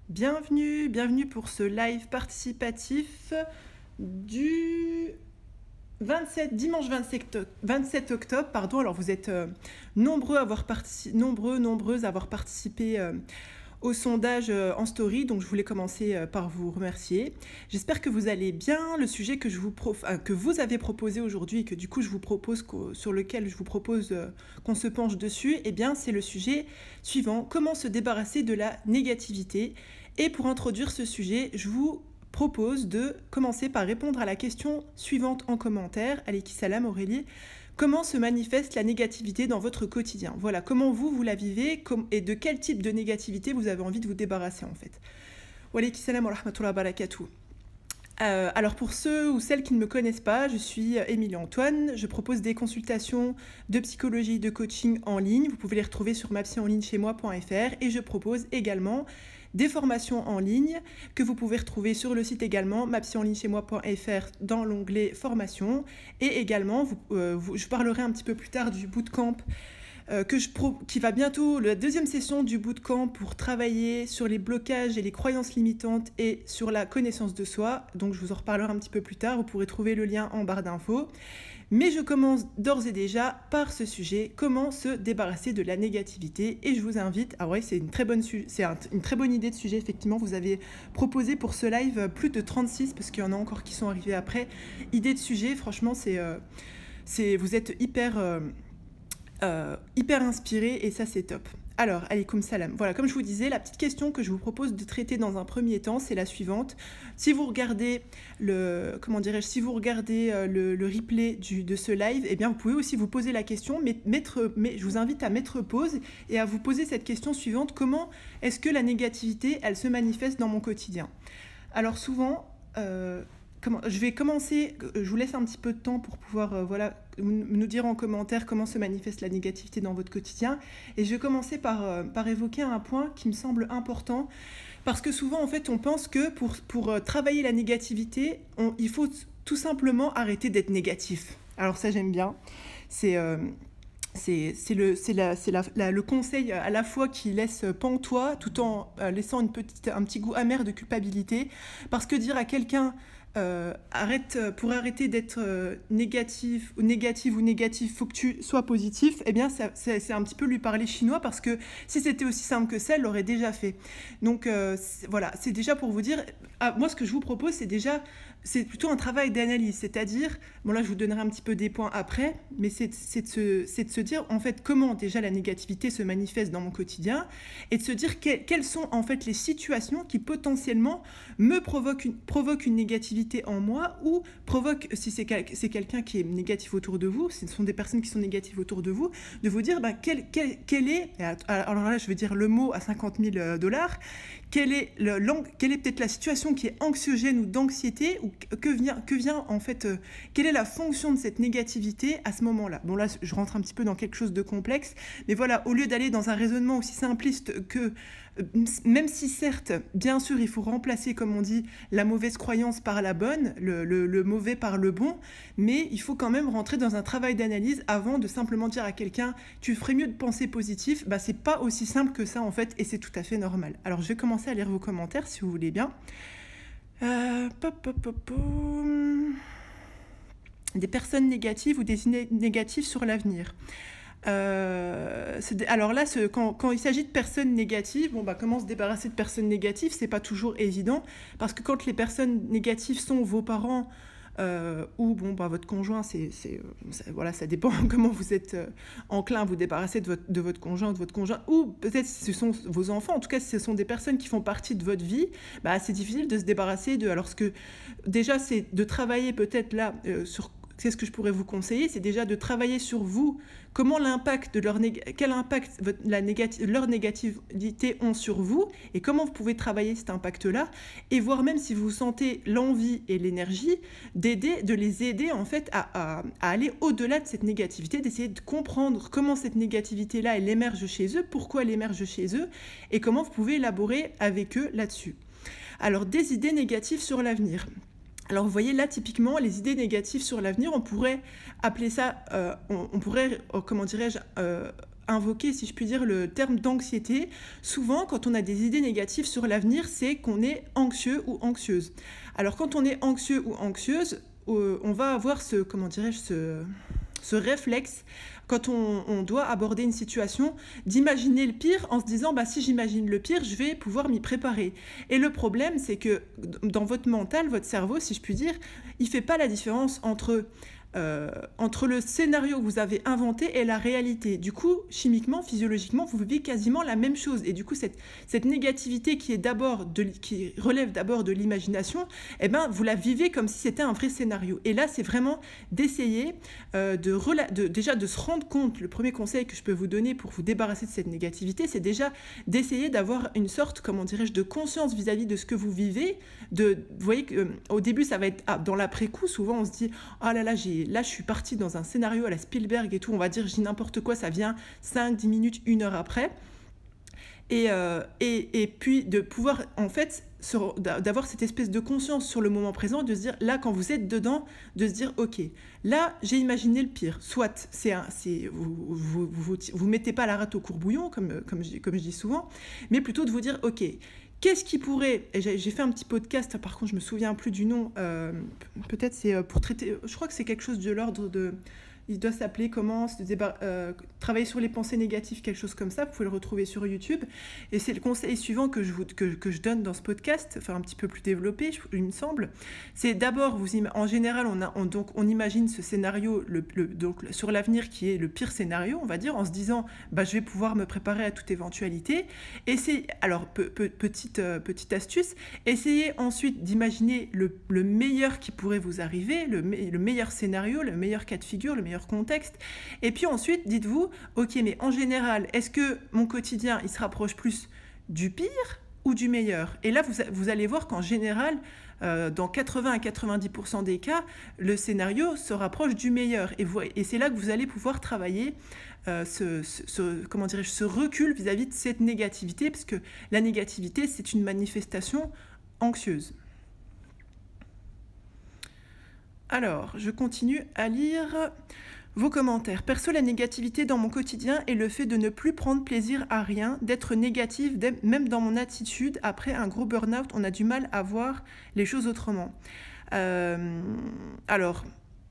Bienvenue pour ce live participatif du dimanche 27 octobre. Alors vous êtes nombreuses à avoir participé au sondage en story, donc je voulais commencer par vous remercier. J'espère que vous allez bien. Le sujet que vous avez proposé aujourd'hui et que du coup sur lequel je vous propose qu'on se penche dessus, eh bien c'est le sujet suivant: comment se débarrasser de la négativité. Et pour introduire ce sujet, je vous propose de commencer par répondre à la question suivante en commentaire. Alayki salam Aurélie. Comment se manifeste la négativité dans votre quotidien? Voilà, comment vous la vivez et de quel type de négativité vous avez envie de vous débarrasser en fait. Wa alaykum salam wa rahmatullahi wa barakatuh. Alors pour ceux ou celles qui ne me connaissent pas, je suis Émilie Antoine. Je propose des consultations de psychologie, de coaching en ligne. Vous pouvez les retrouver sur mapsyenlignechaismoi.fr et je propose également des formations en ligne que vous pouvez retrouver sur le site également mapsyenlignechaismoi.fr dans l'onglet formation. Et également, je parlerai un petit peu plus tard du bootcamp qui va bientôt, la deuxième session du bootcamp pour travailler sur les blocages et les croyances limitantes et sur la connaissance de soi. Donc je vous en reparlerai un petit peu plus tard, vous pourrez trouver le lien en barre d'infos. Mais je commence d'ores et déjà par ce sujet: comment se débarrasser de la négativité. Et je vous invite, c'est une très bonne idée de sujet, effectivement. Vous avez proposé pour ce live plus de 36, parce qu'il y en a encore qui sont arrivés après. Idée de sujet, franchement, vous êtes hyper inspiré et ça c'est top. Alors, alaykoum salam. Voilà, comme je vous disais, la petite question que je vous propose de traiter dans un premier temps, c'est la suivante. Si vous regardez le replay de ce live, eh bien vous pouvez aussi vous poser la question, mais je vous invite à mettre pause et à vous poser cette question suivante: comment est-ce que la négativité, elle se manifeste dans mon quotidien? Alors souvent, je vais commencer, je vous laisse un petit peu de temps pour pouvoir nous dire en commentaire comment se manifeste la négativité dans votre quotidien. Et je vais commencer par évoquer un point qui me semble important, parce que souvent en fait on pense que pour travailler la négativité, il faut tout simplement arrêter d'être négatif. Alors ça j'aime bien, c'est le conseil à la fois qui laisse pantois tout en laissant un petit goût amer de culpabilité, parce que dire à quelqu'un pour arrêter d'être négatif, faut que tu sois positif, eh bien c'est un petit peu lui parler chinois, parce que si c'était aussi simple que ça, elle l'aurait déjà fait. Donc voilà, c'est déjà pour vous dire, moi ce que je vous propose, c'est plutôt un travail d'analyse, c'est-à-dire, bon là je vous donnerai un petit peu des points après, mais c'est de se dire en fait comment déjà la négativité se manifeste dans mon quotidien, et de se dire quelles sont en fait les situations qui potentiellement me provoquent une négativité en moi, ou provoquent, si c'est quelqu'un qui est négatif autour de vous, ce sont des personnes qui sont négatives autour de vous, de vous dire quel est, alors là je vais dire le mot à 50 000 $, quelle est peut-être la situation qui est anxiogène ou d'anxiété, ou que vient en fait, quelle est la fonction de cette négativité à ce moment-là. Bon là, je rentre un petit peu dans quelque chose de complexe, mais voilà, au lieu d'aller dans un raisonnement aussi simpliste que, même si certes, bien sûr, il faut remplacer, comme on dit, la mauvaise croyance par la bonne, le mauvais par le bon, mais il faut quand même rentrer dans un travail d'analyse avant de simplement dire à quelqu'un « tu ferais mieux de penser positif », c'est pas aussi simple que ça en fait, et c'est tout à fait normal. Alors je vais commencer à lire vos commentaires si vous voulez bien. Des personnes négatives ou des idées négatives sur l'avenir. Alors là, quand il s'agit de personnes négatives, comment se débarrasser de personnes négatives, c'est pas toujours évident, parce que quand les personnes négatives sont vos parents ou votre conjoint, voilà, ça dépend comment vous êtes enclin à vous débarrasser de votre conjoint, ou peut-être ce sont vos enfants. En tout cas, si ce sont des personnes qui font partie de votre vie, c'est difficile de se débarrasser de. Alors, déjà, c'est de travailler peut-être là sur. C'est ce que je pourrais vous conseiller, c'est déjà de travailler sur vous, quel impact leur négativité ont sur vous, et comment vous pouvez travailler cet impact-là, et voir même si vous sentez l'envie et l'énergie de les aider en fait à aller au-delà de cette négativité, d'essayer de comprendre comment cette négativité-là, elle émerge chez eux, pourquoi elle émerge chez eux, et comment vous pouvez élaborer avec eux là-dessus. Alors, des idées négatives sur l'avenir. Alors vous voyez là typiquement les idées négatives sur l'avenir, on pourrait appeler ça, comment dirais-je, invoquer, si je puis dire, le terme d'anxiété. Souvent, quand on a des idées négatives sur l'avenir, c'est qu'on est anxieux ou anxieuse. Alors, quand on est anxieux ou anxieuse, on va avoir ce réflexe, quand on doit aborder une situation, d'imaginer le pire en se disant si j'imagine le pire, je vais pouvoir m'y préparer. Et le problème, c'est que dans votre mental, votre cerveau, si je puis dire, il ne fait pas la différence entre le scénario que vous avez inventé et la réalité. Du coup, chimiquement, physiologiquement, vous vivez quasiment la même chose. Et du coup, cette négativité qui relève d'abord de l'imagination, vous la vivez comme si c'était un vrai scénario. Et là, c'est vraiment d'essayer déjà de se rendre compte. Le premier conseil que je peux vous donner pour vous débarrasser de cette négativité, c'est déjà d'essayer d'avoir une sorte, de conscience vis-à-vis de ce que vous vivez. Vous voyez qu'au début, ça va être dans l'après-coup. Souvent, on se dit « Ah là là, je suis partie dans un scénario à la Spielberg et tout, on va dire, je dis n'importe quoi, ça vient 5, 10 minutes, 1 heure après. » Et puis de pouvoir, en fait, d'avoir cette espèce de conscience sur le moment présent, de se dire, là, quand vous êtes dedans, de se dire, ok, là, j'ai imaginé le pire. Soit, vous mettez pas la rate au courbouillon, comme je dis souvent, mais plutôt de vous dire, ok, qu'est-ce qui pourrait... Et j'ai fait un petit podcast, par contre, je me souviens plus du nom. Peut-être c'est pour traiter... Je crois que c'est quelque chose de l'ordre de... Il doit s'appeler comment travailler sur les pensées négatives, quelque chose comme ça. Vous pouvez le retrouver sur YouTube. Et c'est le conseil suivant que je donne dans ce podcast, enfin un petit peu plus développé, il me semble. C'est d'abord, en général, on imagine ce scénario donc, sur l'avenir qui est le pire scénario, on va dire, en se disant je vais pouvoir me préparer à toute éventualité. Alors, petite astuce, essayez ensuite d'imaginer le meilleur qui pourrait vous arriver, le meilleur scénario, le meilleur cas de figure, le meilleur contexte. Et puis ensuite, dites-vous, ok, mais en général, est-ce que mon quotidien, il se rapproche plus du pire ou du meilleur? Et là, vous allez voir qu'en général, dans 80 à 90% des cas, le scénario se rapproche du meilleur. Et c'est là que vous allez pouvoir travailler ce recul vis-à-vis de cette négativité, parce que la négativité, c'est une manifestation anxieuse. Alors, je continue à lire vos commentaires. Perso, la négativité dans mon quotidien est le fait de ne plus prendre plaisir à rien, d'être négative, même dans mon attitude. Après un gros burn-out, on a du mal à voir les choses autrement. Alors,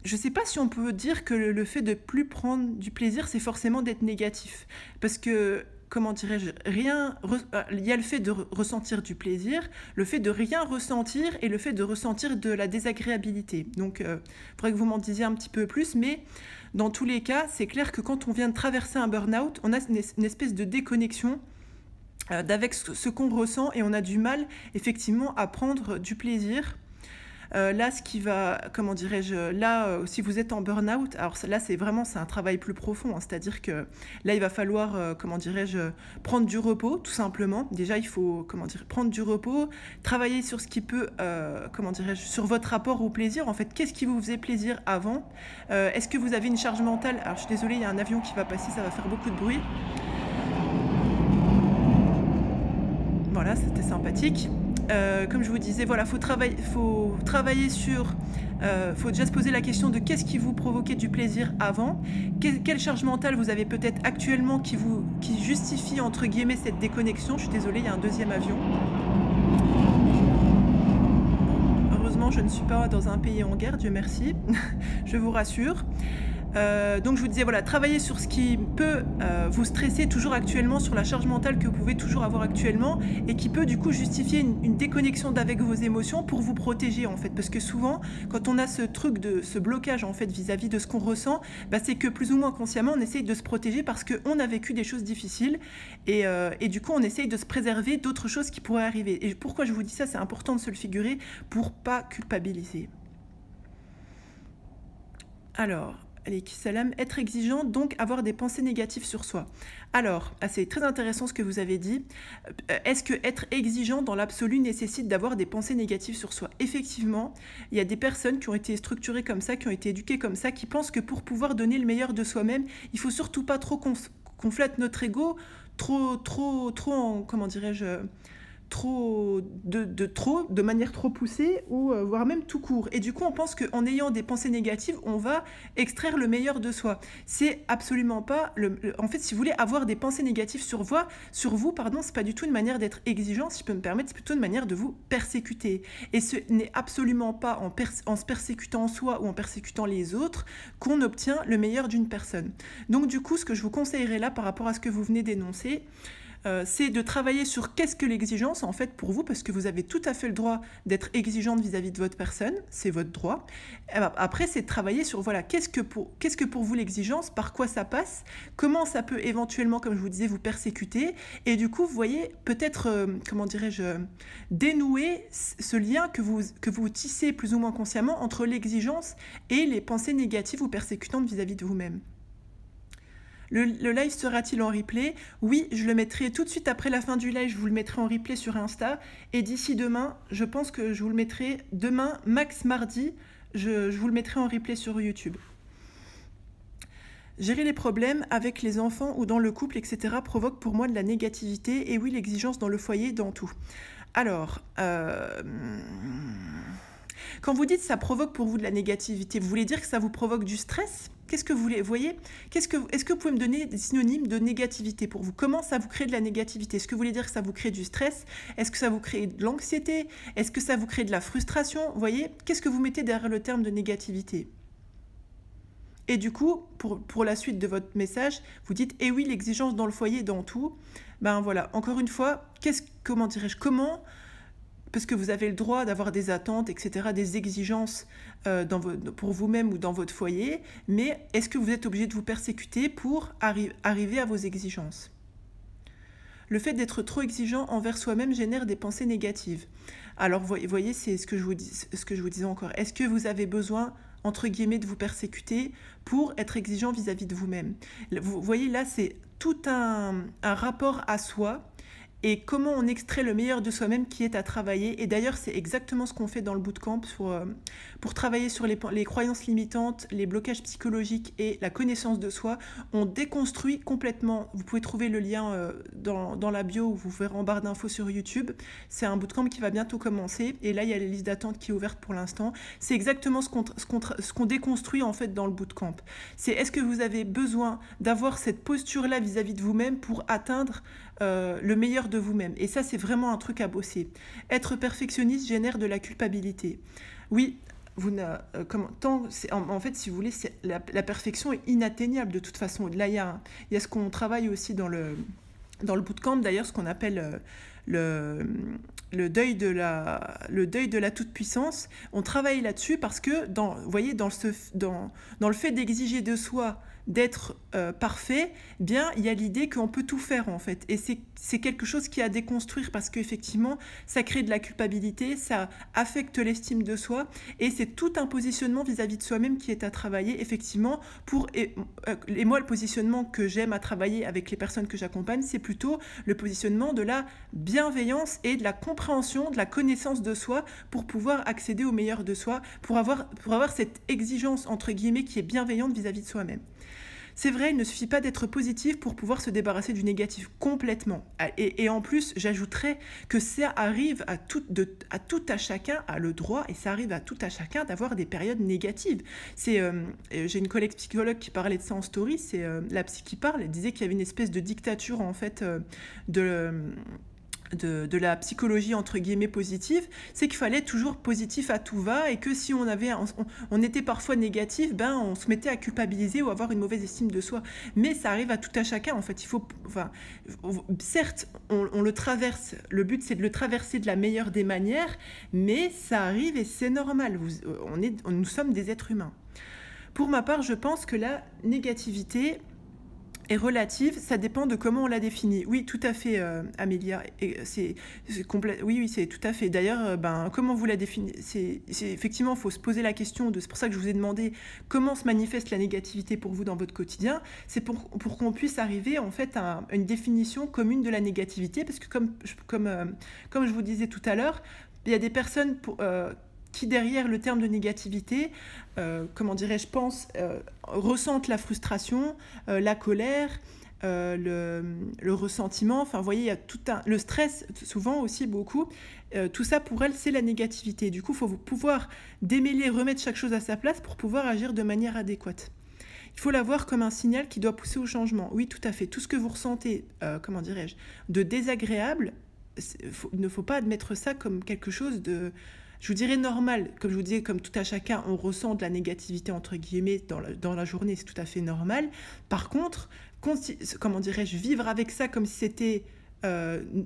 je ne sais pas si on peut dire que le fait de ne plus prendre du plaisir, c'est forcément d'être négatif. Parce que... il y a le fait de ressentir du plaisir, le fait de rien ressentir et le fait de ressentir de la désagréabilité. Donc, il faudrait que vous m'en disiez un petit peu plus, mais dans tous les cas, c'est clair que quand on vient de traverser un burn-out, on a une espèce de déconnexion d'avec ce qu'on ressent et on a du mal, effectivement, à prendre du plaisir. Là, si vous êtes en burn-out, alors là, c'est un travail plus profond, hein, c'est-à-dire que là, il va falloir, prendre du repos, tout simplement. Déjà, il faut, prendre du repos, travailler sur ce qui peut, sur votre rapport au plaisir. En fait, qu'est-ce qui vous faisait plaisir avant? Est-ce que vous avez une charge mentale? Alors, je suis désolée, il y a un avion qui va passer, ça va faire beaucoup de bruit. Voilà, c'était sympathique. Comme je vous disais, voilà, faut travailler sur... faut déjà se poser la question de qu'est-ce qui vous provoquait du plaisir avant, quelle charge mentale vous avez peut-être actuellement qui justifie, entre guillemets, cette déconnexion. Je suis désolée, il y a un deuxième avion. Heureusement, je ne suis pas dans un pays en guerre, Dieu merci, je vous rassure. Donc je vous disais, voilà, travaillez sur ce qui peut vous stresser toujours actuellement, sur la charge mentale que vous pouvez toujours avoir actuellement et qui peut du coup justifier une déconnexion d'avec vos émotions pour vous protéger en fait. Parce que souvent, quand on a ce blocage en fait vis-à-vis de ce qu'on ressent, c'est que plus ou moins consciemment on essaye de se protéger parce qu'on a vécu des choses difficiles et du coup on essaye de se préserver d'autres choses qui pourraient arriver. Et pourquoi je vous dis ça, c'est important de se le figurer pour pas culpabiliser. Alors... Salam, être exigeant, donc avoir des pensées négatives sur soi. Alors, c'est très intéressant ce que vous avez dit. Est-ce que être exigeant dans l'absolu nécessite d'avoir des pensées négatives sur soi? Effectivement, il y a des personnes qui ont été structurées comme ça, qui ont été éduquées comme ça, qui pensent que pour pouvoir donner le meilleur de soi-même, il faut surtout pas trop qu'on flatte notre ego, trop de manière trop poussée, ou voire même tout court. Et du coup, on pense qu'en ayant des pensées négatives, on va extraire le meilleur de soi. C'est absolument pas... En fait, si vous voulez avoir des pensées négatives sur vous, c'est pas du tout une manière d'être exigeant, si je peux me permettre, c'est plutôt une manière de vous persécuter. Et ce n'est absolument pas en se persécutant soi ou en persécutant les autres qu'on obtient le meilleur d'une personne. Donc du coup, ce que je vous conseillerais là par rapport à ce que vous venez d'énoncer, c'est de travailler sur qu'est-ce que l'exigence en fait pour vous, parce que vous avez tout à fait le droit d'être exigeante vis-à-vis de votre personne, c'est votre droit. Après, c'est de travailler sur voilà, qu'est-ce que pour vous l'exigence, par quoi ça passe, comment ça peut éventuellement, comme je vous disais, vous persécuter, et du coup, vous voyez, peut-être, dénouer ce lien que vous tissez plus ou moins consciemment entre l'exigence et les pensées négatives ou persécutantes vis-à-vis de vous-même. Le live sera-t-il en replay? Oui, je le mettrai tout de suite après la fin du live, je vous le mettrai en replay sur Insta. Et d'ici demain, je pense que je vous le mettrai demain, max mardi, je vous le mettrai en replay sur YouTube. Gérer les problèmes avec les enfants ou dans le couple, etc. provoque pour moi de la négativité. Et oui, l'exigence dans le foyer, dans tout. Alors, quand vous dites ça provoque pour vous de la négativité, vous voulez dire que ça vous provoque du stress? Qu'est-ce que vous voulez, voyez? Est-ce que vous pouvez me donner des synonymes de négativité pour vous? Comment ça vous crée de la négativité? Est-ce que vous voulez dire que ça vous crée du stress? Est-ce que ça vous crée de l'anxiété? Est-ce que ça vous crée de la frustration? Vous voyez? Qu'est-ce que vous mettez derrière le terme de négativité? Et du coup, pour la suite de votre message, vous dites « Eh oui, l'exigence dans le foyer, dans tout ». Ben voilà, encore une fois, comment parce que vous avez le droit d'avoir des attentes, etc., des exigences pour vous-même ou dans votre foyer, mais est-ce que vous êtes obligé de vous persécuter pour arriver à vos exigences? Le fait d'être trop exigeant envers soi-même génère des pensées négatives. Alors, vous voyez, c'est ce que je vous disais encore. Est-ce que vous avez besoin, entre guillemets, de vous persécuter pour être exigeant vis-à-vis de vous-même? Vous voyez, là, c'est tout un rapport à soi, et comment on extrait le meilleur de soi-même qui est à travailler. Et d'ailleurs, c'est exactement ce qu'on fait dans le bootcamp pour travailler sur les croyances limitantes, les blocages psychologiques et la connaissance de soi. On déconstruit complètement. Vous pouvez trouver le lien dans la bio, ou vous verrez en barre d'infos sur YouTube. C'est un bootcamp qui va bientôt commencer. Et là, il y a la liste d'attente qui est ouverte pour l'instant. C'est exactement ce qu'on déconstruit en fait dans le bootcamp. C'est est-ce que vous avez besoin d'avoir cette posture-là vis-à-vis de vous-même pour atteindre le meilleur de vous-même. Et ça, c'est vraiment un truc à bosser. Être perfectionniste génère de la culpabilité. Oui, en fait, si vous voulez, la perfection est inatteignable de toute façon. Là, il y a ce qu'on travaille aussi dans le bootcamp, d'ailleurs, ce qu'on appelle le deuil de la toute-puissance. On travaille là-dessus parce que, vous voyez, dans le fait d'exiger de soi d'être parfait, bien, il y a l'idée qu'on peut tout faire, en fait. Et c'est quelque chose qui est à déconstruire parce qu'effectivement, ça crée de la culpabilité, ça affecte l'estime de soi, et c'est tout un positionnement vis-à-vis de soi-même qui est à travailler, effectivement, et moi, le positionnement que j'aime à travailler avec les personnes que j'accompagne, c'est plutôt le positionnement de la bienveillance et de la compréhension, de la connaissance de soi pour pouvoir accéder au meilleur de soi, pour avoir cette exigence, entre guillemets, qui est bienveillante vis-à-vis de soi-même. C'est vrai, il ne suffit pas d'être positif pour pouvoir se débarrasser du négatif complètement. Et en plus, j'ajouterais que ça arrive à tout à chacun, a le droit, et ça arrive à tout à chacun d'avoir des périodes négatives. J'ai une collègue psychologue qui parlait de ça en story, c'est la psy qui parle, elle disait qu'il y avait une espèce de dictature en fait de la psychologie entre guillemets positive, c'est qu'il fallait toujours positif à tout va, et que si on était parfois négatif, ben on se mettait à culpabiliser ou avoir une mauvaise estime de soi. Mais ça arrive à tout à chacun en fait. Certes, on le traverse. Le but c'est de le traverser de la meilleure des manières, mais ça arrive et c'est normal. Nous sommes des êtres humains. Pour ma part, je pense que la négativité est relative, ça dépend de comment on la définit. Oui, tout à fait, Amélia. Oui, c'est tout à fait. D'ailleurs, comment vous la définissez? Effectivement, il faut se poser la question, c'est pour ça que je vous ai demandé comment se manifeste la négativité pour vous dans votre quotidien. C'est pour qu'on puisse arriver en fait à une définition commune de la négativité, parce que comme je vous disais tout à l'heure, il y a des personnes qui, derrière le terme de négativité, ressentent la frustration, la colère, le ressentiment. Enfin, vous voyez, il y a le stress, souvent aussi beaucoup. Tout ça, pour elle, c'est la négativité. Du coup, il faut pouvoir démêler, remettre chaque chose à sa place pour pouvoir agir de manière adéquate. Il faut la voir comme un signal qui doit pousser au changement. Oui, tout à fait. Tout ce que vous ressentez, comment dirais-je, de désagréable, il ne faut pas admettre ça comme quelque chose de, je vous dirais, normal. Comme je vous disais, comme tout à chacun, on ressent de la négativité, entre guillemets, dans la journée, c'est tout à fait normal. Par contre, comment dirais-je, vivre avec ça comme si c'était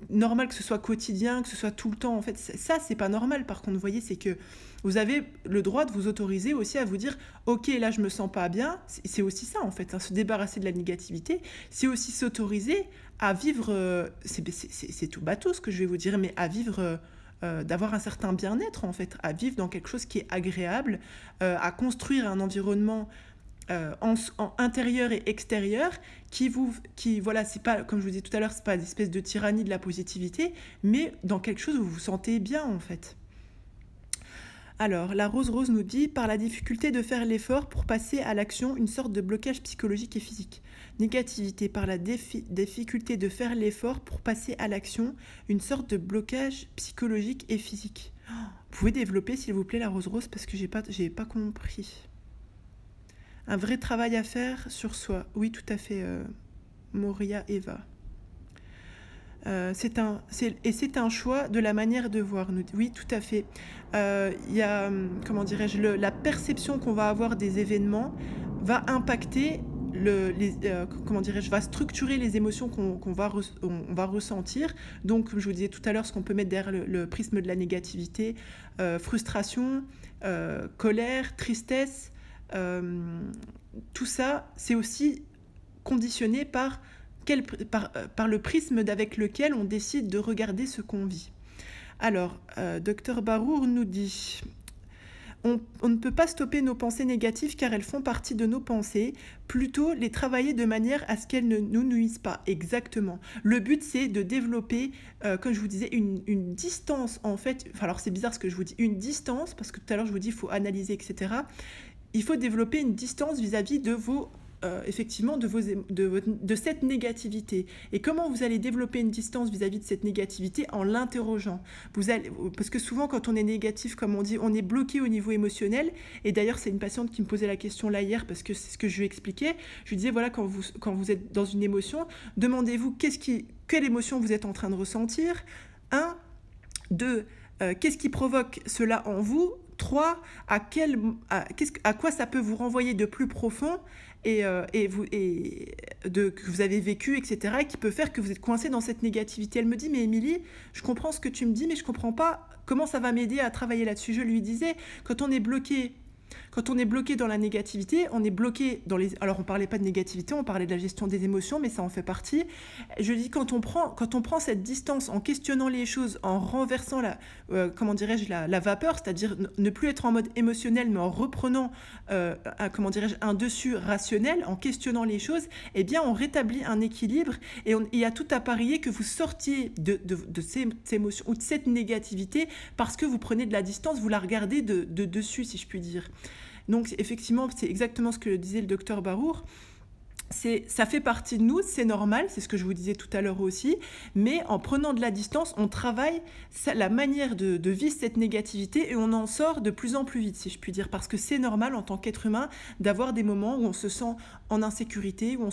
normal, que ce soit quotidien, que ce soit tout le temps, en fait, ça, c'est pas normal. Par contre, vous voyez, c'est que vous avez le droit de vous autoriser aussi à vous dire « Ok, là, je me sens pas bien ». C'est aussi ça, en fait, hein, se débarrasser de la négativité. C'est aussi s'autoriser à vivre, c'est tout bateau ce que je vais vous dire, mais à vivre, d'avoir un certain bien-être, en fait, à vivre dans quelque chose qui est agréable, à construire un environnement en intérieur et extérieur qui voilà, c'est pas, comme je vous disais tout à l'heure, c'est pas une espèce de tyrannie de la positivité, mais dans quelque chose où vous vous sentez bien, en fait. Alors, la Rose nous dit, par la difficulté de faire l'effort pour passer à l'action, une sorte de blocage psychologique et physique. Négativité, par la difficulté de faire l'effort pour passer à l'action, une sorte de blocage psychologique et physique. Oh, vous pouvez développer, s'il vous plaît, la Rose, parce que j'ai pas compris. Un vrai travail à faire sur soi. Oui, tout à fait, Moria Eva. C'est un choix de la manière de voir. Oui, tout à fait. Il y a, comment dirais-je, la perception qu'on va avoir des événements va impacter, comment dirais-je, va structurer les émotions qu'on va ressentir. Donc, comme je vous disais tout à l'heure, ce qu'on peut mettre derrière le prisme de la négativité, frustration, colère, tristesse, tout ça, c'est aussi conditionné par le prisme avec lequel on décide de regarder ce qu'on vit. Alors, Dr Barour nous dit on ne peut pas stopper nos pensées négatives car elles font partie de nos pensées, plutôt les travailler de manière à ce qu'elles ne nous nuisent pas. Exactement. Le but, c'est de développer, comme je vous disais, une distance, en fait. Enfin, alors, c'est bizarre ce que je vous dis, une distance, parce que tout à l'heure, je vous dis, il faut analyser, etc. Il faut développer une distance vis-à-vis de vos effectivement de cette négativité. Et comment vous allez développer une distance vis-à-vis de cette négativité? En l'interrogeant. Parce que souvent, quand on est négatif, comme on dit, on est bloqué au niveau émotionnel. Et d'ailleurs, c'est une patiente qui me posait la question là hier, parce que c'est ce que je lui expliquais. Je lui disais, voilà, quand vous êtes dans une émotion, demandez-vous quelle émotion vous êtes en train de ressentir. 1, 2, qu'est-ce qui provoque cela en vous? 3, à quoi ça peut vous renvoyer de plus profond que vous avez vécu, etc., et qui peut faire que vous êtes coincé dans cette négativité. Elle me dit, mais Émilie, je comprends ce que tu me dis, mais je ne comprends pas comment ça va m'aider à travailler là-dessus. Je lui disais, quand on est bloqué dans la négativité, on est bloqué dans les... Alors, on ne parlait pas de négativité, on parlait de la gestion des émotions, mais ça en fait partie. Je dis, quand on prend cette distance en questionnant les choses, en renversant la vapeur, c'est-à-dire ne plus être en mode émotionnel, mais en reprenant, un dessus rationnel, en questionnant les choses, eh bien, on rétablit un équilibre et il y a tout à parier que vous sortiez de ces émotions ou de cette négativité parce que vous prenez de la distance, vous la regardez de dessus, si je puis dire. Donc, effectivement, c'est exactement ce que disait le docteur Barour. Ça fait partie de nous, c'est normal, c'est ce que je vous disais tout à l'heure aussi, mais en prenant de la distance, on travaille la manière de vivre cette négativité et on en sort de plus en plus vite, si je puis dire, parce que c'est normal en tant qu'être humain d'avoir des moments où on se sent en insécurité, où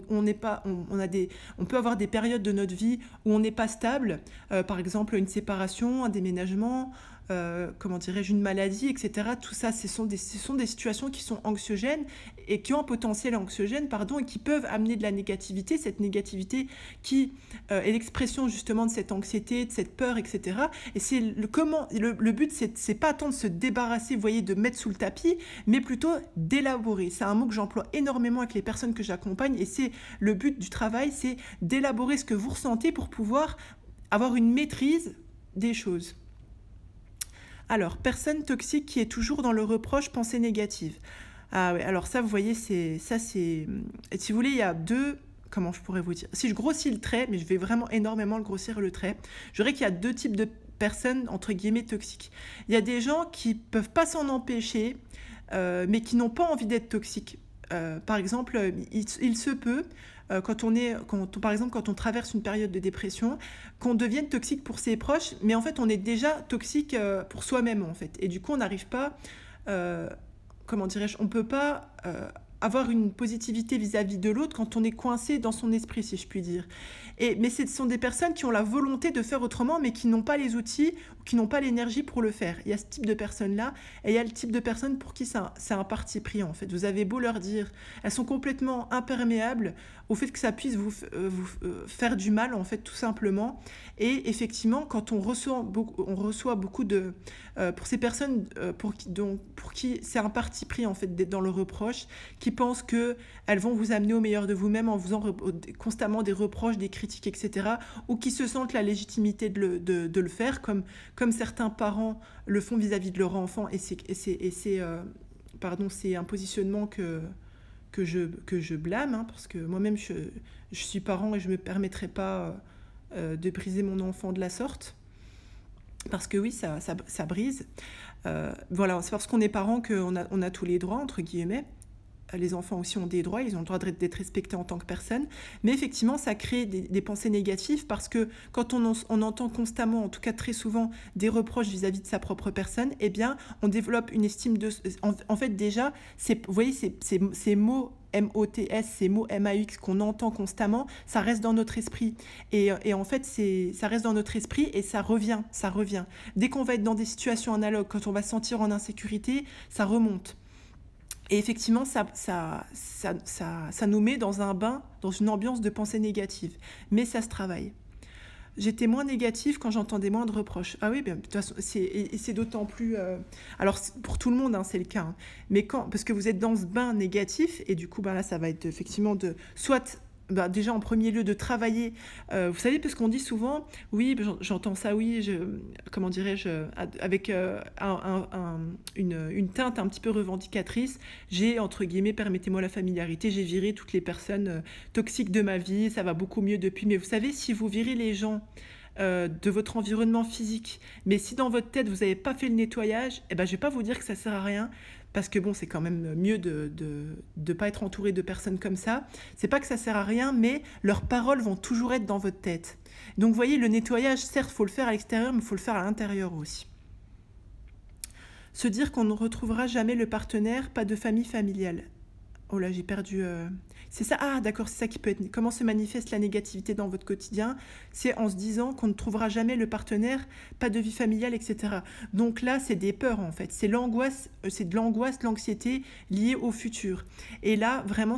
on peut avoir des périodes de notre vie où on n'est pas stable, par exemple une séparation, un déménagement, une maladie, etc. Tout ça, ce sont des situations qui sont anxiogènes et qui ont un potentiel anxiogène, et qui peuvent amener de la négativité, cette négativité qui est l'expression justement de cette anxiété, de cette peur, etc. Et c'est le but, c'est pas tant de se débarrasser, vous voyez, de mettre sous le tapis, mais plutôt d'élaborer. C'est un mot que j'emploie énormément avec les personnes que j'accompagne, et c'est le but du travail, c'est d'élaborer ce que vous ressentez pour pouvoir avoir une maîtrise des choses. Alors, personne toxique qui est toujours dans le reproche, pensée négative. Ah ouais, alors ça, vous voyez, si vous voulez, il y a deux... Comment je pourrais vous dire? Si je grossis le trait, mais je vais vraiment énormément le grossir le trait, je dirais qu'il y a deux types de personnes, entre guillemets, toxiques. Il y a des gens qui ne peuvent pas s'en empêcher, mais qui n'ont pas envie d'être toxiques. Par exemple, il se peut par exemple, quand on traverse une période de dépression, qu'on devienne toxique pour ses proches, mais en fait, on est déjà toxique pour soi-même, en fait. Et du coup, on n'arrive pas, comment dirais-je, on ne peut pas avoir une positivité vis-à-vis de l'autre quand on est coincé dans son esprit, si je puis dire. Mais ce sont des personnes qui ont la volonté de faire autrement, mais qui n'ont pas les outils, ou qui n'ont pas l'énergie pour le faire. Il y a ce type de personnes-là, et il y a le type de personnes pour qui c'est un parti pris, en fait. Vous avez beau leur dire, elles sont complètement imperméables au fait que ça puisse vous faire du mal, en fait, tout simplement. Et effectivement, quand on reçoit beaucoup de... pour ces personnes pour qui c'est un parti pris, en fait, d'être dans le reproche, qui pensent qu'elles vont vous amener au meilleur de vous-même en faisant constamment des reproches, des critiques, etc. Ou qui se sentent la légitimité de le faire, comme certains parents le font vis-à-vis de leur enfant. Et c'est un positionnement que je blâme, hein, parce que moi-même, je suis parent et je ne me permettrai pas de briser mon enfant de la sorte. Parce que oui, ça brise. Voilà, c'est parce qu'on est parent qu'on a tous les droits, entre guillemets. Les enfants aussi ont des droits, ils ont le droit d'être respectés en tant que personne. Mais effectivement, ça crée des pensées négatives parce que quand on entend constamment, en tout cas très souvent, des reproches vis-à-vis de sa propre personne, eh bien, on développe une estime de... En fait, déjà, vous voyez, ces mots MOTS, ces mots MAX qu'on entend constamment, ça reste dans notre esprit. Et en fait, ça reste dans notre esprit et ça revient. Dès qu'on va être dans des situations analogues, quand on va se sentir en insécurité, ça remonte. Et effectivement, ça nous met dans un bain, dans une ambiance de pensée négative. Mais ça se travaille. J'étais moins négative quand j'entendais moins de reproches. Ah oui, bien, de toute façon, c'est d'autant plus... Alors, pour tout le monde, hein, c'est le cas. Hein. Mais parce que vous êtes dans ce bain négatif, et du coup, là, ça va être effectivement soit... déjà en premier lieu de travailler, vous savez, parce qu'on dit souvent, oui, j'entends ça, oui, comment dirais-je, avec une teinte un petit peu revendicatrice, j'ai, entre guillemets, permettez-moi la familiarité, j'ai viré toutes les personnes toxiques de ma vie, ça va beaucoup mieux depuis. Mais vous savez, si vous virez les gens de votre environnement physique, mais si dans votre tête, vous n'avez pas fait le nettoyage, je ne vais pas vous dire que ça ne sert à rien, parce que bon, c'est quand même mieux de ne pas être entouré de personnes comme ça. C'est pas que ça sert à rien, mais leurs paroles vont toujours être dans votre tête. Donc vous voyez, le nettoyage, certes, il faut le faire à l'extérieur, mais il faut le faire à l'intérieur aussi. Se dire qu'on ne retrouvera jamais le partenaire, pas de famille familiale. Oh là, j'ai perdu... C'est ça, ah d'accord, c'est ça qui peut être... Comment se manifeste la négativité dans votre quotidien? C'est en se disant qu'on ne trouvera jamais le partenaire, pas de vie familiale, etc. Donc là, c'est des peurs en fait. C'est de l'angoisse, de l'anxiété liée au futur. Et là, vraiment,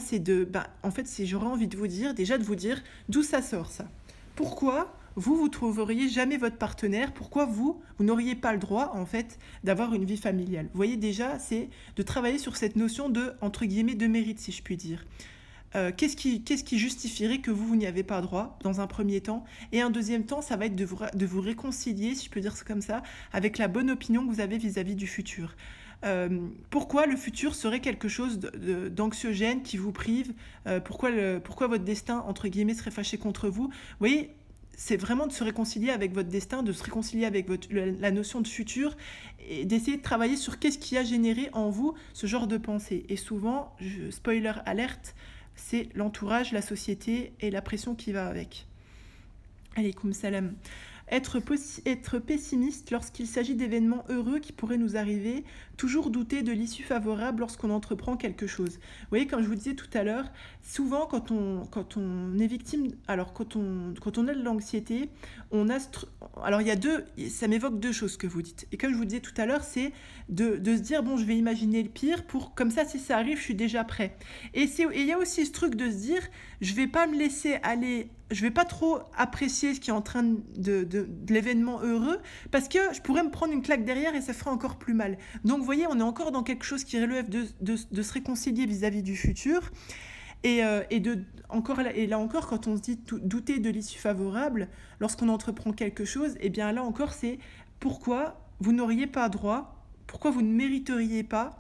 en fait, j'aurais envie de vous dire d'où ça sort ça. Pourquoi vous trouveriez jamais votre partenaire? Pourquoi vous n'auriez pas le droit, en fait, d'avoir une vie familiale? Vous voyez, déjà, c'est de travailler sur cette notion de, entre guillemets, de mérite, si je puis dire. Qu'est-ce qui justifierait que vous n'y avez pas droit, dans un premier temps? Et un deuxième temps, ça va être de vous réconcilier, si je peux dire ça comme ça, avec la bonne opinion que vous avez vis-à-vis du futur. Pourquoi le futur serait quelque chose d'anxiogène qui vous prive? Pourquoi votre destin, entre guillemets, serait fâché contre vous? Vous voyez, c'est vraiment de se réconcilier avec votre destin, de se réconcilier avec la notion de futur et d'essayer de travailler sur qu'est-ce qui a généré en vous ce genre de pensée. Et souvent, spoiler alerte, c'est l'entourage, la société et la pression qui va avec. Alaykoum salam. Être pessimiste lorsqu'il s'agit d'événements heureux qui pourraient nous arriver, toujours douter de l'issue favorable lorsqu'on entreprend quelque chose. Vous voyez, comme je vous disais tout à l'heure, souvent quand on est victime, alors quand on a de l'anxiété, alors ça m'évoque deux choses que vous dites. Et comme je vous disais tout à l'heure, c'est de se dire, bon, je vais imaginer le pire, comme ça, si ça arrive, je suis déjà prêt. Et il y a aussi ce truc de se dire, je vais pas me laisser aller, je vais pas trop apprécier ce qui est en train de l'événement heureux, parce que je pourrais me prendre une claque derrière et ça ferait encore plus mal. Donc vous voyez, on est encore dans quelque chose qui relève de se réconcilier vis-à-vis du futur. Et là encore, quand on se dit douter de l'issue favorable, lorsqu'on entreprend quelque chose, et bien là encore, c'est pourquoi vous n'auriez pas droit, pourquoi vous ne mériteriez pas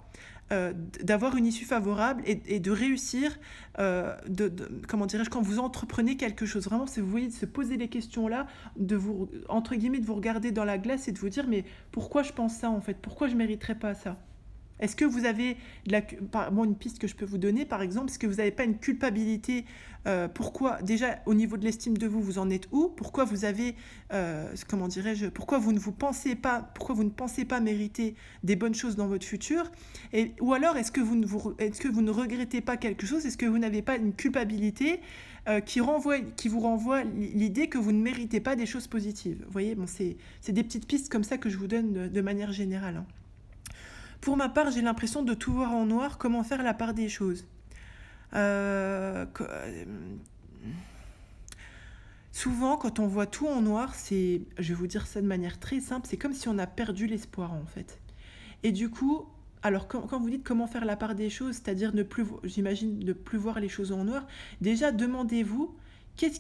d'avoir une issue favorable et de réussir, comment dirais-je, quand vous entreprenez quelque chose. Vraiment, c'est, vous voyez, de se poser les questions-là, entre guillemets, de vous regarder dans la glace et de vous dire, mais pourquoi je pense ça en fait? Pourquoi je ne mériterais pas ça? Est-ce que vous avez une piste que je peux vous donner, par exemple, est-ce que vous n'avez pas une culpabilité? Pourquoi, déjà, au niveau de l'estime de vous, vous en êtes où? Pourquoi vous avez, comment dirais-je, pourquoi vous ne pensez pas mériter des bonnes choses dans votre futur? Ou alors, est-ce que vous ne regrettez pas quelque chose? Est-ce que vous n'avez pas une culpabilité qui vous renvoie l'idée que vous ne méritez pas des choses positives? Vous voyez, bon, c'est des petites pistes comme ça que je vous donne de manière générale, hein. Pour ma part, j'ai l'impression de tout voir en noir. Comment faire la part des choses? Souvent, quand on voit tout en noir, je vais vous dire ça de manière très simple, c'est comme si on a perdu l'espoir, en fait. Et du coup, alors quand vous dites comment faire la part des choses, c'est-à-dire j'imagine ne plus voir les choses en noir, déjà demandez-vous qu'est-ce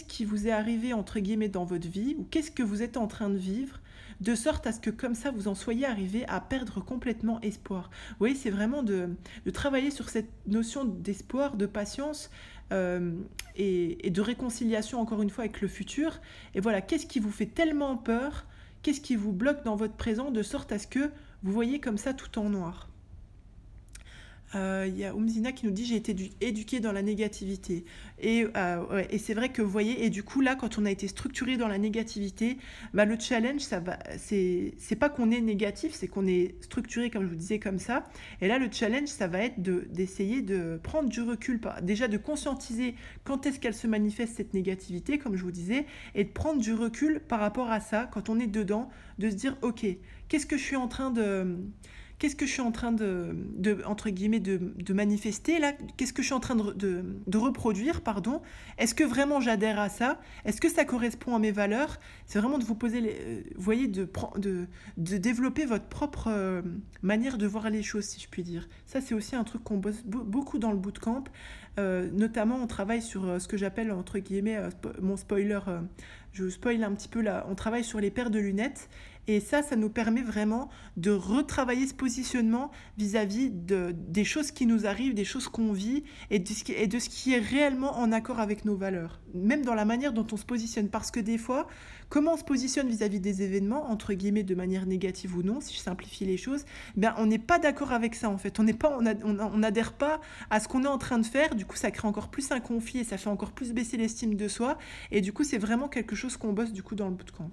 qui vous est arrivé, entre guillemets, dans votre vie, ou qu'est-ce que vous êtes en train de vivre, de sorte à ce que comme ça, vous en soyez arrivé à perdre complètement espoir. Vous voyez, c'est vraiment de travailler sur cette notion d'espoir, de patience et de réconciliation, encore une fois, avec le futur. Et voilà, qu'est-ce qui vous fait tellement peur? Qu'est-ce qui vous bloque dans votre présent, de sorte à ce que vous voyez comme ça tout en noir? Il y a Oumzina qui nous dit: j'ai été éduquée dans la négativité. Et c'est vrai que vous voyez, et du coup là, quand on a été structuré dans la négativité, le challenge, c'est pas qu'on est négatif, c'est qu'on est structuré, comme je vous disais, comme ça. Et là, le challenge, ça va être d'essayer de prendre du recul, déjà de conscientiser quand est-ce qu'elle se manifeste, cette négativité, comme je vous disais, et de prendre du recul par rapport à ça, quand on est dedans, de se dire: ok, qu'est-ce que je suis en train de entre guillemets, de manifester là? Qu'est-ce que je suis en train de reproduire, pardon? Est-ce que vraiment j'adhère à ça? Est-ce que ça correspond à mes valeurs? C'est vraiment de vous poser, vous voyez, de développer votre propre manière de voir les choses, si je puis dire. Ça, c'est aussi un truc qu'on bosse beaucoup dans le bootcamp. Notamment, on travaille sur ce que j'appelle, entre guillemets, mon spoiler, je spoil un petit peu là, on travaille sur les paires de lunettes. Et ça nous permet vraiment de retravailler ce positionnement vis-à-vis des choses qui nous arrivent, des choses qu'on vit et de ce qui est réellement en accord avec nos valeurs. Même dans la manière dont on se positionne. Parce que des fois, comment on se positionne vis-à-vis des événements, entre guillemets, de manière négative ou non, si je simplifie les choses, on n'est pas d'accord avec ça, en fait. On n'adhère pas à ce qu'on est en train de faire. Du coup, ça crée encore plus un conflit et ça fait encore plus baisser l'estime de soi. Et du coup, c'est vraiment quelque chose qu'on bosse du coup dans le bootcamp.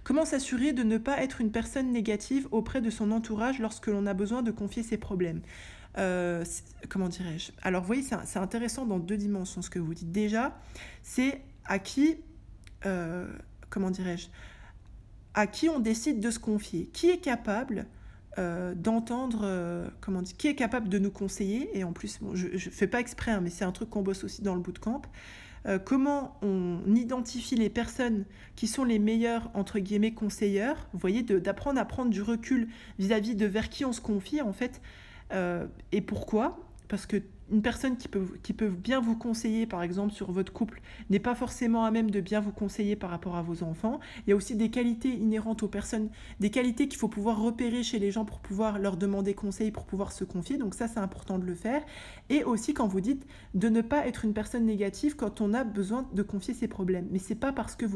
Comment s'assurer de ne pas être une personne négative auprès de son entourage lorsque l'on a besoin de confier ses problèmes? Comment dirais-je? Alors, vous voyez, c'est intéressant dans deux dimensions ce que vous dites. Déjà, c'est à qui, comment dirais-je, à qui on décide de se confier. Qui est capable d'entendre, qui est capable de nous conseiller? Et en plus, bon, je ne fais pas exprès, hein, mais c'est un truc qu'on bosse aussi dans le bootcamp. Comment on identifie les personnes qui sont les meilleures, entre guillemets, conseillères, vous voyez, d'apprendre à prendre du recul vis-à-vis de vers qui on se confie, en fait, et pourquoi? Parce qu'une personne qui peut bien vous conseiller, par exemple, sur votre couple, n'est pas forcément à même de bien vous conseiller par rapport à vos enfants. Il y a aussi des qualités inhérentes aux personnes, des qualités qu'il faut pouvoir repérer chez les gens pour pouvoir leur demander conseil, pour pouvoir se confier. Donc ça, c'est important de le faire. Et aussi, quand vous dites de ne pas être une personne négative quand on a besoin de confier ses problèmes. Mais c'est pas parce que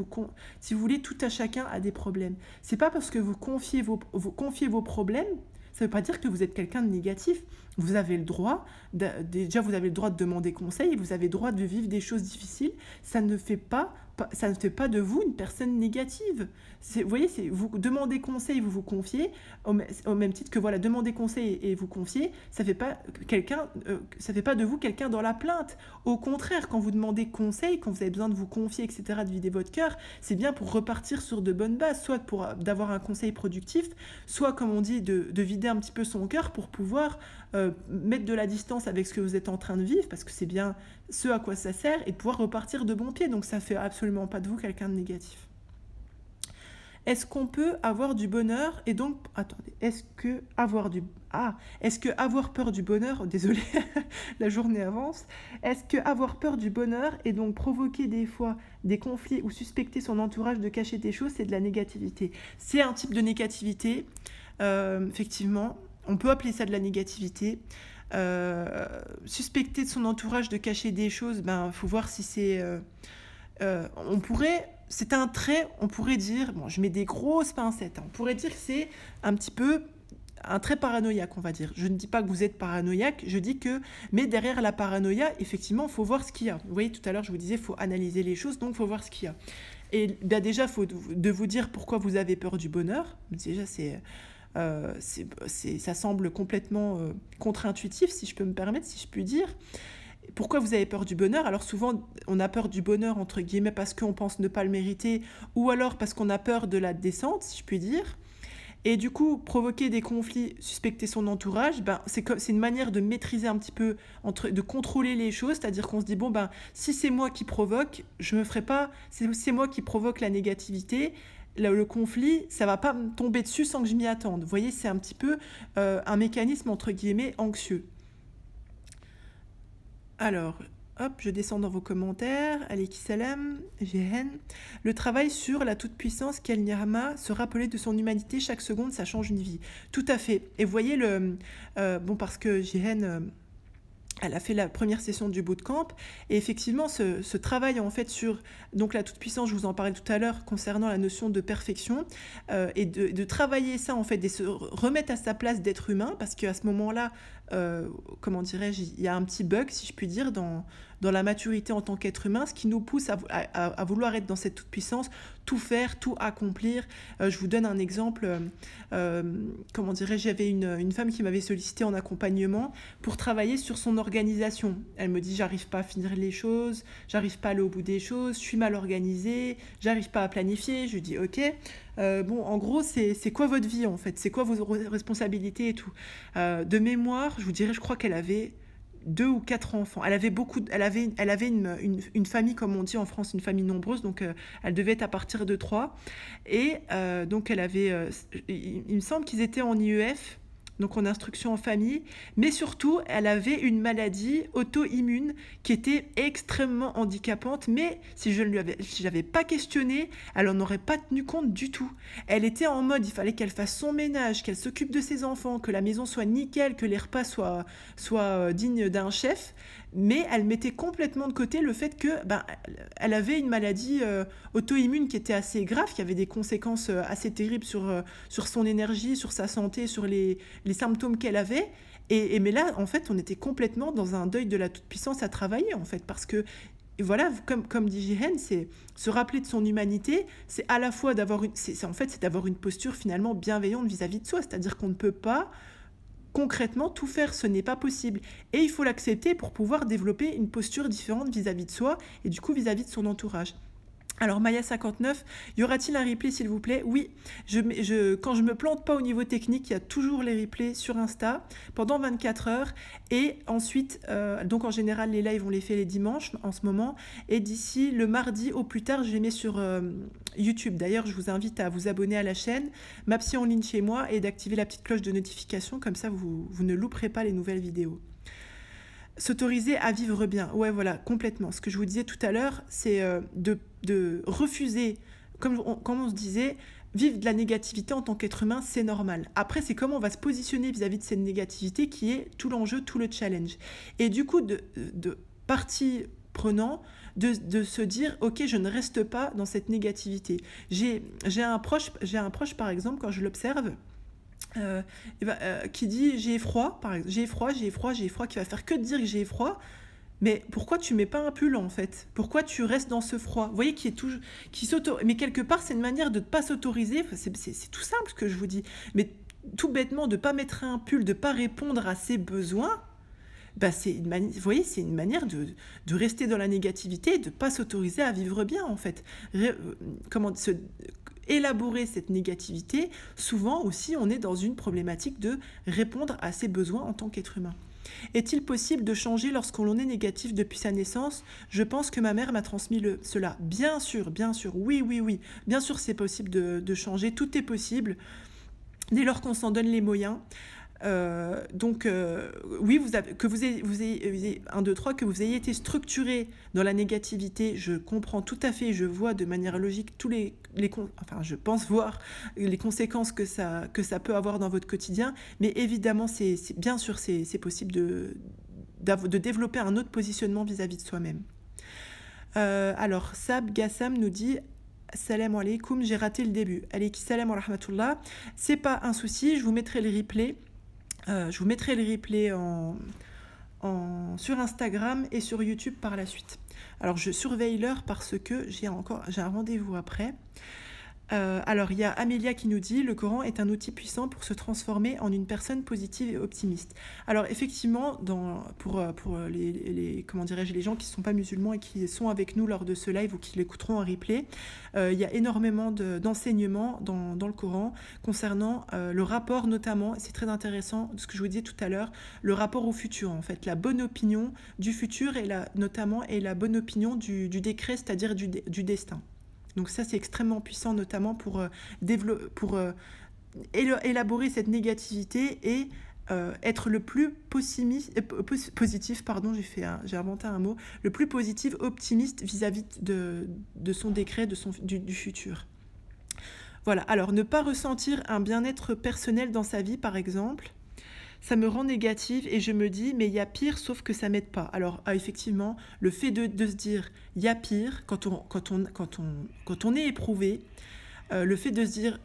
si vous voulez, tout à chacun a des problèmes. C'est pas parce que vous confiez vos problèmes, ça ne veut pas dire que vous êtes quelqu'un de négatif. Vous avez le droit, déjà vous avez le droit de demander conseil, vous avez le droit de vivre des choses difficiles. Ça ne fait pas de vous une personne négative. Vous voyez, vous demandez conseil, vous vous confiez, au même titre que voilà, demander conseil et vous confier, ça fait pas de vous quelqu'un dans la plainte. Au contraire, quand vous demandez conseil, quand vous avez besoin de vous confier, etc., de vider votre cœur, c'est bien pour repartir sur de bonnes bases, soit d'avoir un conseil productif, soit, comme on dit, de vider un petit peu son cœur pour pouvoir mettre de la distance avec ce que vous êtes en train de vivre, parce que c'est bien ce à quoi ça sert, et de pouvoir repartir de bon pied. Donc ça fait absolument pas de vous quelqu'un de négatif. Est-ce qu'on peut avoir du bonheur et donc... Attendez, est-ce que avoir peur du bonheur... Désolée, la journée avance. Est-ce que avoir peur du bonheur et donc provoquer des fois des conflits ou suspecter son entourage de cacher des choses, c'est de la négativité? C'est un type de négativité, effectivement. On peut appeler ça de la négativité. Suspecter de son entourage de cacher des choses, faut voir si c'est... c'est un trait, on pourrait dire, bon, je mets des grosses pincettes, on pourrait dire que c'est un petit peu un trait paranoïaque, on va dire. Je ne dis pas que vous êtes paranoïaque, je dis que, mais derrière la paranoïa, effectivement, il faut voir ce qu'il y a. Vous voyez, tout à l'heure, je vous disais, il faut analyser les choses, donc il faut voir ce qu'il y a. Et ben, déjà, il faut de vous dire pourquoi vous avez peur du bonheur. Déjà, ça semble complètement contre-intuitif, si je peux me permettre, si je puis dire. Pourquoi vous avez peur du bonheur? Alors souvent, on a peur du bonheur, entre guillemets, parce qu'on pense ne pas le mériter, ou alors parce qu'on a peur de la descente, si je puis dire. Et du coup, provoquer des conflits, suspecter son entourage, ben, c'est une manière de maîtriser un petit peu, de contrôler les choses, c'est-à-dire qu'on se dit, bon, ben, si c'est moi qui provoque, je me ferai pas, c'est moi qui provoque la négativité, le conflit, ça va pas me tomber dessus sans que je m'y attende. Vous voyez, c'est un petit peu un mécanisme, entre guillemets, anxieux. Alors, hop, je descends dans vos commentaires. Aleki Salam, Jehen. Le travail sur la toute-puissance qu'El Nirma, se rappeler de son humanité chaque seconde, ça change une vie. Tout à fait. Et vous voyez, bon, parce que Jehen, elle a fait la première session du bootcamp, et effectivement, ce travail en fait sur donc la toute-puissance, je vous en parlais tout à l'heure, concernant la notion de perfection, et de travailler ça en fait, de se remettre à sa place d'être humain, parce qu'à ce moment-là, comment dirais-je, il y a un petit bug, si je puis dire, dans la maturité en tant qu'être humain, ce qui nous pousse à vouloir être dans cette toute-puissance, tout faire, tout accomplir. Je vous donne un exemple, comment dirais-je, j'avais une femme qui m'avait sollicité en accompagnement pour travailler sur son organisation. Elle me dit, j'arrive pas à finir les choses, j'arrive pas à aller au bout des choses, je suis mal organisée, j'arrive pas à planifier. Je lui dis, ok, bon, en gros, c'est quoi votre vie en fait? C'est quoi vos responsabilités et tout? De mémoire, je vous dirais, je crois qu'elle avait 2 ou 4 enfants. Elle avait une famille, comme on dit en France, une famille nombreuse, donc elle devait être à partir de 3. Et donc elle avait, il me semble qu'ils étaient en IEF, donc en instruction en famille, mais surtout, elle avait une maladie auto-immune qui était extrêmement handicapante, mais si je n'avais pas questionné, elle n'en aurait pas tenu compte du tout. Elle était en mode, il fallait qu'elle fasse son ménage, qu'elle s'occupe de ses enfants, que la maison soit nickel, que les repas soient dignes d'un chef, mais elle mettait complètement de côté le fait que elle avait une maladie auto-immune qui était assez grave, qui avait des conséquences assez terribles sur son énergie, sur sa santé, sur les symptômes qu'elle avait. Mais là, en fait, on était complètement dans un deuil de la toute-puissance à travailler, en fait, parce que, voilà, comme dit Jihen, c'est se rappeler de son humanité, c'est à la fois d'avoir une posture finalement bienveillante vis-à-vis de soi, c'est-à-dire qu'on ne peut pas concrètement tout faire, ce n'est pas possible. Et il faut l'accepter pour pouvoir développer une posture différente vis-à-vis de soi et du coup vis-à-vis de son entourage. Alors Maya59, y aura-t-il un replay s'il vous plaît? Oui, quand je me plante pas au niveau technique, il y a toujours les replays sur Insta pendant 24 heures. Et ensuite, donc en général les lives on les fait les dimanches en ce moment. Et d'ici le mardi au plus tard, je les mets sur YouTube. D'ailleurs, je vous invite à vous abonner à la chaîne Ma Psy en ligne chez moi et d'activer la petite cloche de notification, comme ça vous ne louperez pas les nouvelles vidéos. S'autoriser à vivre bien. Ouais, voilà, complètement. Ce que je vous disais tout à l'heure, c'est de refuser, comme on se disait, vivre de la négativité en tant qu'être humain, c'est normal. Après, c'est comment on va se positionner vis-à-vis de cette négativité qui est tout l'enjeu, tout le challenge. Et du coup, de partie prenant, de se dire, ok, je ne reste pas dans cette négativité. J'ai un proche, par exemple, quand je l'observe, qui dit j'ai froid, par exemple, j'ai froid, qui va faire que de dire que j'ai froid, mais pourquoi tu mets pas un pull en fait? Pourquoi tu restes dans ce froid? Vous voyez, mais quelque part c'est une manière de ne pas s'autoriser, c'est tout simple ce que je vous dis, mais tout bêtement de pas mettre un pull, de pas répondre à ses besoins, vous voyez, c'est une manière de rester dans la négativité et de pas s'autoriser à vivre bien en fait. Élaborer cette négativité, souvent aussi on est dans une problématique de répondre à ses besoins en tant qu'être humain. Est-il possible de changer lorsqu'on est négatif depuis sa naissance? Je pense que ma mère m'a transmis cela. Bien sûr, oui. Bien sûr c'est possible de changer, tout est possible dès lors qu'on s'en donne les moyens. Oui, que vous ayez 1, 2, 3, que vous ayez été structuré dans la négativité, je comprends tout à fait, je vois de manière logique je pense voir les conséquences que ça peut avoir dans votre quotidien, mais évidemment, bien sûr, c'est possible de développer un autre positionnement vis-à-vis de soi-même. Alors, Sab Gassam nous dit Salam alaikum, j'ai raté le début. Alayki salam wa rahmatullah. C'est pas un souci, je vous mettrai le replay. Sur Instagram et sur YouTube par la suite. Alors je surveille l'heure parce que j'ai un rendez-vous après. Alors il y a Amélia qui nous dit: le Coran est un outil puissant pour se transformer en une personne positive et optimiste. Alors effectivement, pour comment dirais-je, les gens qui ne sont pas musulmans et qui sont avec nous lors de ce live ou qui l'écouteront en replay, il y a énormément d'enseignements dans le Coran concernant le rapport notamment, et c'est très intéressant de ce que je vous disais tout à l'heure, le rapport au futur en fait, la bonne opinion du futur et notamment la bonne opinion du décret, c'est-à-dire du destin. Donc ça, c'est extrêmement puissant, notamment pour élaborer cette négativité et être le plus positif, pardon, j'ai inventé un mot, le plus positif, optimiste vis-à-vis de son décret, du futur. Voilà, alors ne pas ressentir un bien-être personnel dans sa vie, par exemple, ça me rend négative et je me dis mais il y a pire sauf que ça m'aide pas. Alors effectivement, le fait de se dire il y a pire quand on est éprouvé, le fait de se dire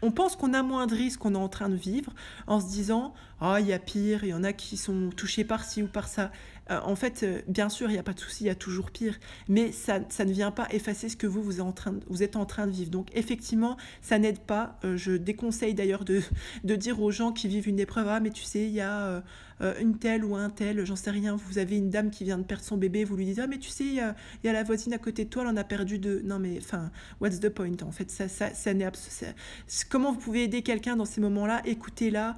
on pense qu'on a moins de risques qu'on est en train de vivre en se disant il y a pire, il y en a qui sont touchés par ci ou par ça. En fait, bien sûr, il n'y a pas de souci, il y a toujours pire, mais ça ne vient pas effacer ce que vous êtes en train de vivre. Donc effectivement, ça n'aide pas. Je déconseille d'ailleurs de dire aux gens qui vivent une épreuve: ah mais tu sais, il y a une telle ou un tel, j'en sais rien, vous avez une dame qui vient de perdre son bébé, vous lui dites: ah mais tu sais, il y a la voisine à côté de toi, elle en a perdu deux. Non mais enfin, what's the point en fait, ça n'est comment vous pouvez aider quelqu'un dans ces moments-là? Écoutez-la.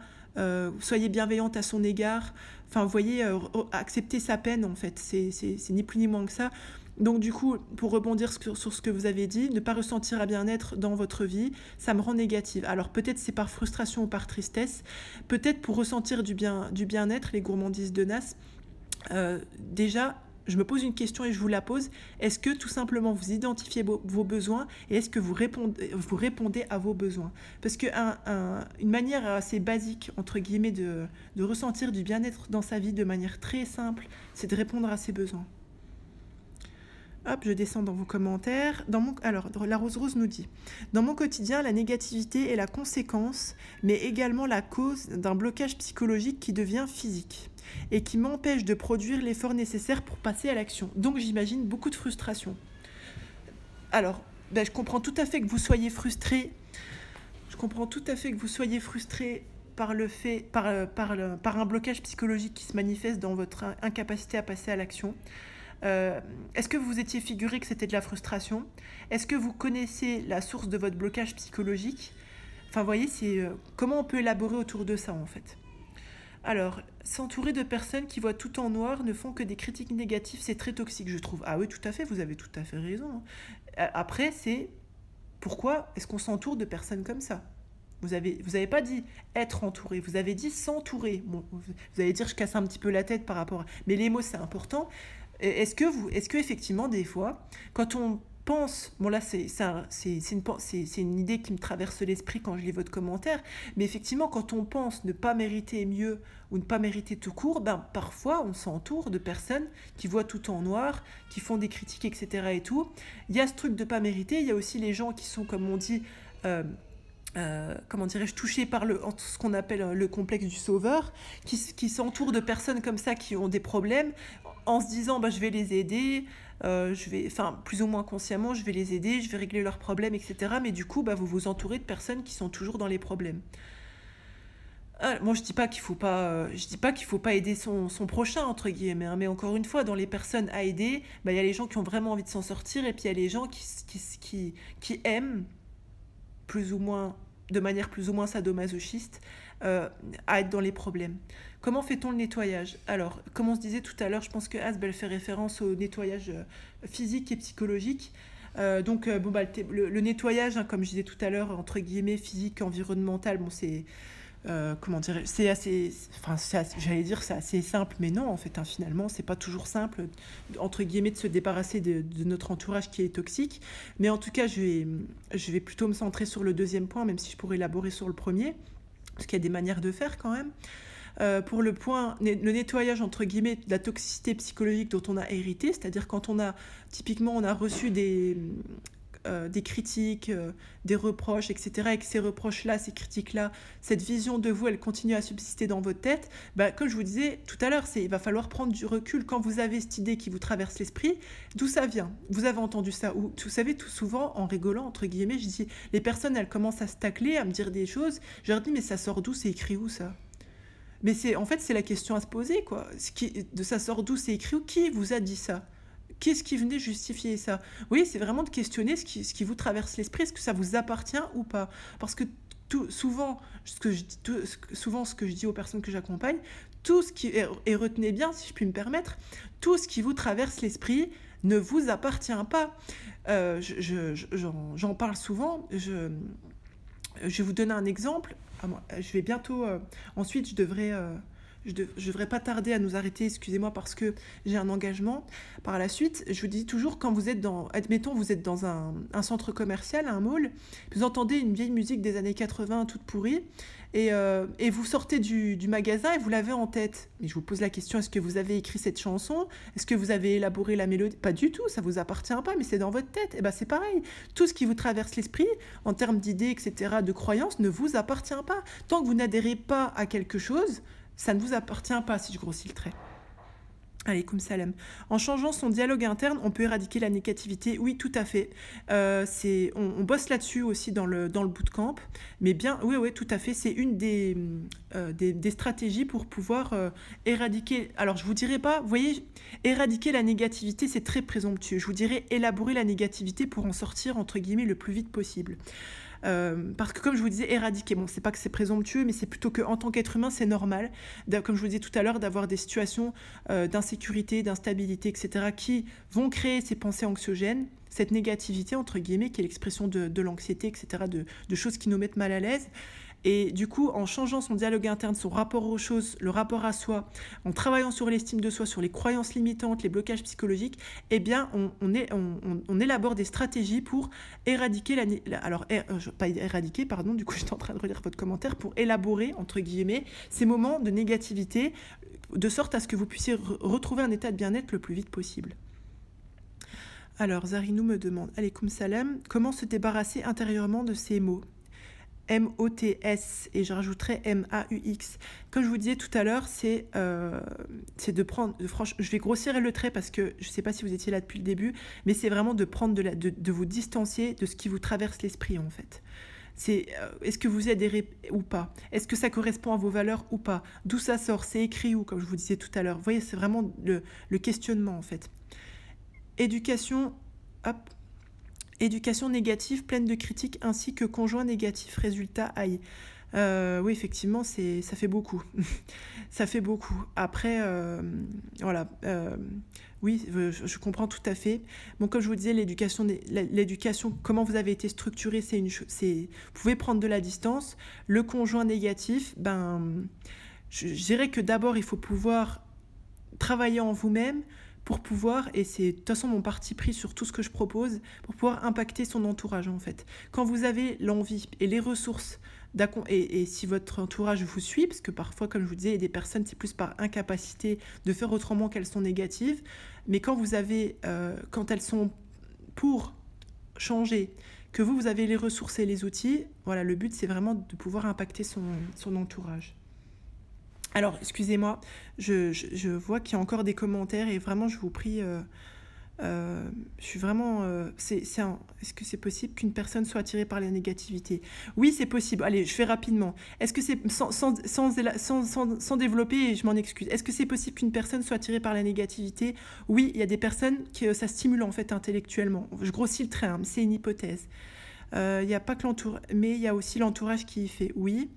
Soyez bienveillante à son égard, enfin vous voyez, accepter sa peine en fait, c'est ni plus ni moins que ça. Donc du coup, pour rebondir sur ce que vous avez dit, ne pas ressentir un bien-être dans votre vie, ça me rend négative. Alors peut-être c'est par frustration ou par tristesse, peut-être pour ressentir du bien-être, les gourmandises de Nas, déjà je me pose une question et je vous la pose: est-ce que tout simplement vous identifiez vos besoins et est-ce que vous répondez à vos besoins? Parce que une manière assez basique, entre guillemets, de ressentir du bien-être dans sa vie de manière très simple, c'est de répondre à ses besoins. Hop, je descends dans vos commentaires. Alors, la Rose nous dit: dans mon quotidien, la négativité est la conséquence, mais également la cause d'un blocage psychologique qui devient physique et qui m'empêche de produire l'effort nécessaire pour passer à l'action. Donc, j'imagine beaucoup de frustration. Alors, je comprends tout à fait que vous soyez frustré. Je comprends tout à fait que vous soyez frustré par un blocage psychologique qui se manifeste dans votre incapacité à passer à l'action. Est-ce que vous vous étiez figuré que c'était de la frustration? Est-ce que vous connaissez la source de votre blocage psychologique? Enfin, vous voyez, c'est comment on peut élaborer autour de ça, en fait. Alors, s'entourer de personnes qui voient tout en noir, ne font que des critiques négatives, c'est très toxique, je trouve. Ah oui, tout à fait, vous avez tout à fait raison. Après, c'est pourquoi est-ce qu'on s'entoure de personnes comme ça? Vous avez pas dit être entouré, vous avez dit s'entourer. Bon, vous allez dire je casse un petit peu la tête par rapport à... Mais les mots, c'est important. Est-ce que effectivement, des fois, quand on pense... Bon là, c'est une idée qui me traverse l'esprit quand je lis votre commentaire, mais effectivement, quand on pense ne pas mériter mieux ou ne pas mériter tout court, parfois, on s'entoure de personnes qui voient tout en noir, qui font des critiques, etc. et tout. Il y a ce truc de pas mériter, il y a aussi les gens qui sont, comme on dit... comment dirais-je, touchés par ce qu'on appelle le complexe du sauveur, qui s'entourent de personnes comme ça qui ont des problèmes, en se disant je vais les aider, plus ou moins consciemment, je vais les aider, je vais régler leurs problèmes, etc. Mais du coup, vous vous entourez de personnes qui sont toujours dans les problèmes. Moi, je dis pas qu'il faut pas aider son prochain, entre guillemets, hein, mais encore une fois, dans les personnes à aider, il y a les gens qui ont vraiment envie de s'en sortir, et puis il y a les gens qui aiment de manière plus ou moins sadomasochiste, à être dans les problèmes. Comment fait-on le nettoyage? Alors, comme on se disait tout à l'heure, je pense que Asbel fait référence au nettoyage physique et psychologique. Le nettoyage, comme je disais tout à l'heure, entre guillemets, physique, environnemental, c'est... comment dirais-je, c'est assez simple, mais non, en fait, finalement, c'est pas toujours simple, entre guillemets, de se débarrasser de notre entourage qui est toxique. Mais en tout cas, je vais plutôt me centrer sur le deuxième point, même si je pourrais élaborer sur le premier, parce qu'il y a des manières de faire quand même. pour le nettoyage, entre guillemets, de la toxicité psychologique dont on a hérité, c'est-à-dire quand typiquement, on a reçu des critiques, des reproches, etc. Et que ces reproches-là, ces critiques-là, cette vision de vous, elle continue à subsister dans votre tête, comme je vous disais tout à l'heure, il va falloir prendre du recul. Quand vous avez cette idée qui vous traverse l'esprit, d'où ça vient? Vous avez entendu ça? Ou, vous savez, tout souvent, en rigolant, entre guillemets, je dis, les personnes, elles commencent à se tacler, à me dire des choses, je leur dis, mais ça sort d'où? C'est écrit où, ça? Mais en fait, c'est la question à se poser, quoi. Ça sort d'où? C'est écrit où? Qui vous a dit ça? Qu'est-ce qui venait justifier ça? Oui, c'est vraiment de questionner ce qui vous traverse l'esprit. Est-ce que ça vous appartient ou pas? Parce que souvent, ce que je dis aux personnes que j'accompagne, tout ce qui et retenez bien, si je puis me permettre, tout ce qui vous traverse l'esprit ne vous appartient pas. J'en parle souvent. Je vais vous donner un exemple. Je vais bientôt... ensuite, je devrais pas tarder à nous arrêter, excusez-moi, parce que j'ai un engagement. Par la suite, je vous dis toujours, quand vous êtes admettons, vous êtes dans un centre commercial, un mall, vous entendez une vieille musique des années 80 toute pourrie, et vous sortez du magasin et vous l'avez en tête. Et je vous pose la question, est-ce que vous avez écrit cette chanson? Est-ce que vous avez élaboré la mélodie? Pas du tout, ça vous appartient pas, mais c'est dans votre tête. Et c'est pareil. Tout ce qui vous traverse l'esprit, en termes d'idées, etc., de croyances, ne vous appartient pas. Tant que vous n'adhérez pas à quelque chose, ça ne vous appartient pas, si je grossis le trait. Alaykoum salam. En changeant son dialogue interne, on peut éradiquer la négativité. Oui, tout à fait. On bosse là-dessus aussi dans le bootcamp. Mais bien, oui, tout à fait. C'est une des stratégies pour pouvoir éradiquer. Alors, je vous dirais pas, vous voyez, éradiquer la négativité, c'est très présomptueux. Je vous dirais élaborer la négativité pour en sortir, entre guillemets, le plus vite possible. Parce que comme je vous disais, éradiquer, bon, c'est pas que c'est présomptueux, mais c'est plutôt qu'en tant qu'être humain, c'est normal, comme je vous disais tout à l'heure, d'avoir des situations d'insécurité, d'instabilité, etc., qui vont créer ces pensées anxiogènes, cette négativité, entre guillemets, qui est l'expression de l'anxiété, etc., de choses qui nous mettent mal à l'aise. Et du coup, en changeant son dialogue interne, son rapport aux choses, le rapport à soi, en travaillant sur l'estime de soi, sur les croyances limitantes, les blocages psychologiques, eh bien, on élabore des stratégies pour éradiquer pas éradiquer, pardon, du coup, j'étais en train de relire votre commentaire, pour élaborer, entre guillemets, ces moments de négativité, de sorte à ce que vous puissiez retrouver un état de bien-être le plus vite possible. Alors, Zarinou me demande, alaykoum salam, comment se débarrasser intérieurement de ces mots? M-O-T-S, et je rajouterai M-A-U-X. Comme je vous disais tout à l'heure, c'est de prendre... Franchement, je vais grossir le trait parce que je ne sais pas si vous étiez là depuis le début, mais c'est vraiment de prendre de vous distancier de ce qui vous traverse l'esprit, en fait. Est-ce que vous adhérez ou pas? Est-ce que ça correspond à vos valeurs ou pas? D'où ça sort? C'est écrit où, comme je vous disais tout à l'heure? Vous voyez, c'est vraiment le questionnement, en fait. Éducation... Hop. Éducation négative, pleine de critiques, ainsi que conjoint négatif. Résultat, aïe. Oui, effectivement, ça fait beaucoup. Ça fait beaucoup. Après, voilà. Oui, je comprends tout à fait. Bon, comme je vous disais, l'éducation, comment vous avez été structuré, vous pouvez prendre de la distance. Le conjoint négatif, je dirais que d'abord, il faut pouvoir travailler en vous-même, pour pouvoir, et c'est de toute façon mon parti pris sur tout ce que je propose, pour pouvoir impacter son entourage, en fait. Quand vous avez l'envie et les ressources, et si votre entourage vous suit, parce que parfois, comme je vous disais, il y a des personnes, c'est plus par incapacité de faire autrement qu'elles sont négatives, mais quand elles sont pour changer, que vous avez les ressources et les outils, voilà, le but, c'est vraiment de pouvoir impacter son entourage. Alors, excusez-moi, je vois qu'il y a encore des commentaires et vraiment, je vous prie, je suis vraiment... Est-ce que c'est possible qu'une personne soit attirée par la négativité? Oui, c'est possible. Allez, je fais rapidement. Est-ce que c'est... Sans développer, et je m'en excuse. Est-ce que c'est possible qu'une personne soit attirée par la négativité? Oui, il y a des personnes que ça stimule en fait intellectuellement. Je grossis le trait, hein, mais c'est une hypothèse. Il n'y a pas que l'entourage, mais il y a aussi l'entourage qui y fait. Oui.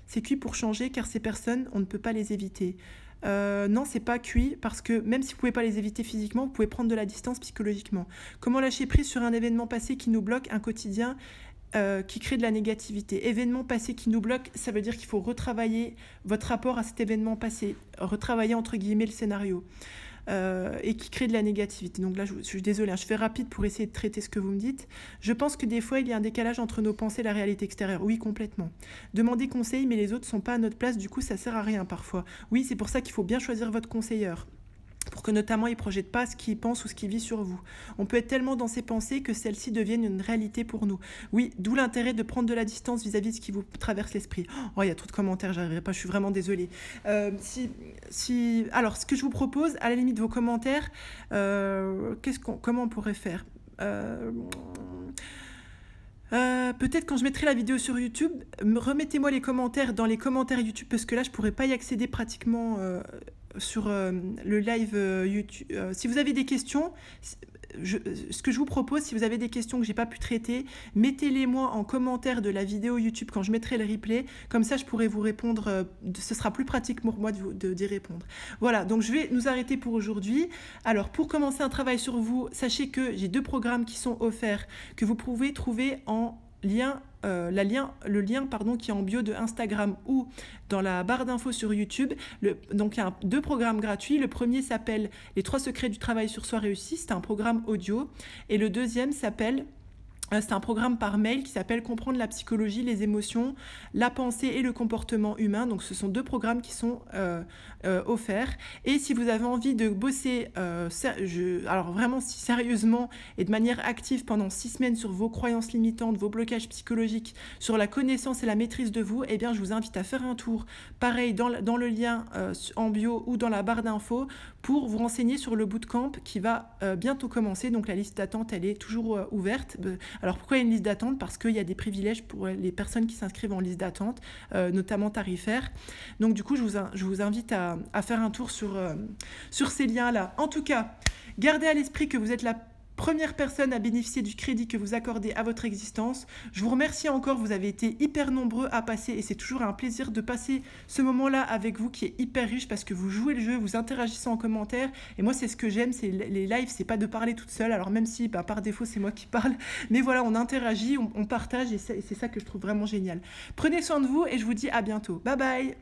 C'est cuit pour changer, car ces personnes, on ne peut pas les éviter. Non, c'est pas cuit, parce que même si vous ne pouvez pas les éviter physiquement, vous pouvez prendre de la distance psychologiquement. Comment lâcher prise sur un événement passé qui nous bloque, un quotidien qui crée de la négativité? Événement passé qui nous bloque, ça veut dire qu'il faut retravailler votre rapport à cet événement passé, retravailler entre guillemets le scénario. et qui crée de la négativité. Donc là, je suis désolée, hein, je fais rapide pour essayer de traiter ce que vous me dites. Je pense que des fois, il y a un décalage entre nos pensées et la réalité extérieure. Oui, complètement. Demander conseil, mais les autres ne sont pas à notre place, du coup, ça ne sert à rien parfois. Oui, c'est pour ça qu'il faut bien choisir votre conseilleur, pour que notamment il ne projette pas ce qu'il pense ou ce qu'il vit sur vous. On peut être tellement dans ses pensées que celles-ci deviennent une réalité pour nous. Oui, d'où l'intérêt de prendre de la distance vis-à-vis de ce qui vous traverse l'esprit. Oh, il y a trop de commentaires, j'arriverai pas, je suis vraiment désolée. Alors, ce que je vous propose, à la limite de vos commentaires, comment on pourrait faire peut-être quand je mettrai la vidéo sur YouTube, remettez-moi les commentaires dans les commentaires YouTube, parce que là, je ne pourrais pas y accéder pratiquement sur le live YouTube. Si vous avez des questions, ce que je vous propose, si vous avez des questions que je n'ai pas pu traiter, mettez-les moi en commentaire de la vidéo YouTube quand je mettrai le replay. Comme ça, je pourrai vous répondre. Ce sera plus pratique pour moi d'y répondre. Voilà, donc je vais nous arrêter pour aujourd'hui. Alors, pour commencer un travail sur vous, sachez que j'ai 2 programmes qui sont offerts, que vous pouvez trouver en lien, le lien qui est en bio de Instagram ou dans la barre d'infos sur YouTube. Donc il y a 2 programmes gratuits. Le premier s'appelle Les 3 secrets du travail sur soi réussi, c'est un programme audio. Et le deuxième s'appelle... C'est un programme par mail qui s'appelle Comprendre la psychologie, les émotions, la pensée et le comportement humain. Donc ce sont 2 programmes qui sont offerts. Et si vous avez envie de bosser alors vraiment sérieusement et de manière active pendant 6 semaines sur vos croyances limitantes, vos blocages psychologiques, sur la connaissance et la maîtrise de vous, eh bien je vous invite à faire un tour, pareil dans le lien en bio ou dans la barre d'infos, pour vous renseigner sur le bootcamp qui va bientôt commencer. Donc la liste d'attente, elle est toujours ouverte. Alors pourquoi il y a une liste d'attente? Parce qu'il y a des privilèges pour les personnes qui s'inscrivent en liste d'attente, notamment tarifaires. Donc du coup, je vous invite à faire un tour sur ces liens-là. En tout cas, gardez à l'esprit que vous êtes la première personne à bénéficier du crédit que vous accordez à votre existence. Je vous remercie encore, vous avez été hyper nombreux à passer et c'est toujours un plaisir de passer ce moment-là avec vous qui est hyper riche parce que vous jouez le jeu, vous interagissez en commentaire et moi c'est ce que j'aime, c'est les lives, c'est pas de parler toute seule, alors même si par défaut c'est moi qui parle, mais voilà, on interagit, on partage et c'est ça que je trouve vraiment génial. Prenez soin de vous et je vous dis à bientôt. Bye bye.